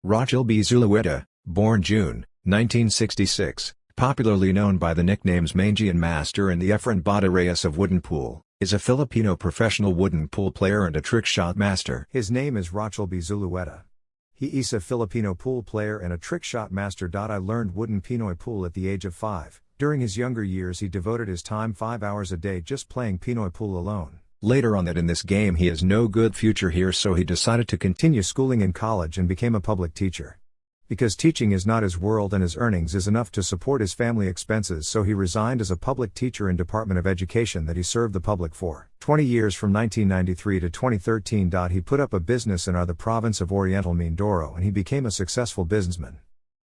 Rachel B. Zulueta, born June, 1966, popularly known by the nicknames Mangy and Master and the Efren Bata Reyes of Wooden Pool, is a Filipino professional wooden pool player and a trick shot master. His name is Rachel B. Zulueta. He is a Filipino pool player and a trick shot master. I learned Wooden Pinoy Pool at the age of 5. During his younger years he devoted his time 5 hours a day just playing Pinoy pool alone. Later on that in this game he has no good future here, so he decided to continue schooling in college and became a public teacher. Because teaching is not his world and his earnings is enough to support his family expenses, so he resigned as a public teacher in Department of Education that he served the public for 20 years from 1993 to 2013. He put up a business in the province of Oriental Mindoro and he became a successful businessman.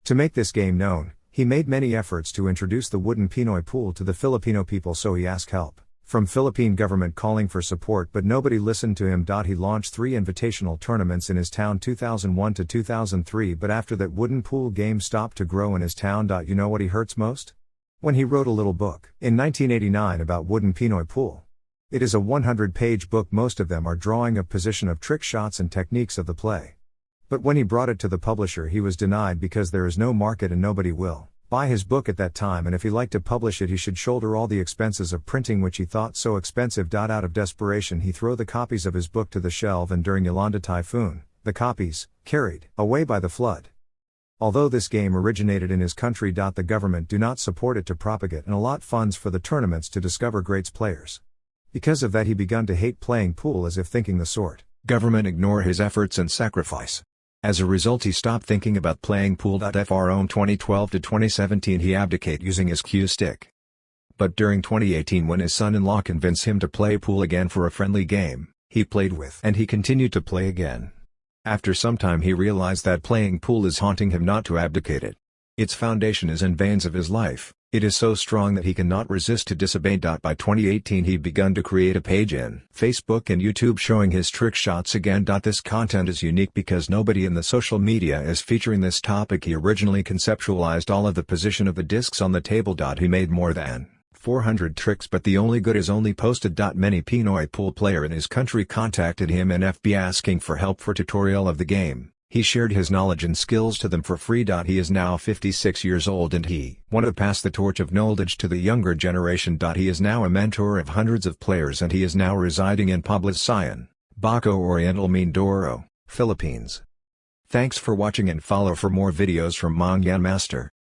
To make this game known, he made many efforts to introduce the Wooden Pinoy Pool to the Filipino people, so he asked help from Philippine government calling for support, but nobody listened to him. He launched 3 invitational tournaments in his town 2001 to 2003, but after that wooden pool game stopped to grow in his town. You know what he hurts most? When he wrote a little book in 1989 about Wooden Pinoy Pool. It is a 100-page book, most of them are drawing up position of trick shots and techniques of the play. But when he brought it to the publisher he was denied because there is no market and nobody will buy his book at that time, and if he liked to publish it he should shoulder all the expenses of printing, which he thought so expensive. Out of desperation he threw the copies of his book to the shelf, and during Yolanda typhoon, the copies, carried away by the flood. Although this game originated in his country, the government do not support it to propagate and allot funds for the tournaments to discover greats players. Because of that he begun to hate playing pool, as if thinking the sort government ignore his efforts and sacrifice. As a result he stopped thinking about playing pool. From 2012 to 2017 he abdicated using his cue stick. But during 2018, when his son-in-law convinced him to play pool again for a friendly game, he played with and he continued to play again. After some time he realized that playing pool is haunting him, not to abdicate it. Its foundation is in veins of his life. It is so strong that he cannot resist to disobey. By 2018 he begun to create a page in Facebook and YouTube showing his trick shots again. This content is unique because nobody in the social media is featuring this topic. He originally conceptualized all of the position of the discs on the table. He made more than 400 tricks, but the only good is only posted. Many Pinoy pool player in his country contacted him in FB asking for help for tutorial of the game. He shared his knowledge and skills to them for free. He is now 56 years old and he wanted to pass the torch of knowledge to the younger generation. He is now a mentor of hundreds of players and he is now residing in Poblacion, Baco, Oriental Mindoro, Philippines. Thanks for watching and follow for more videos from Mangy and Master.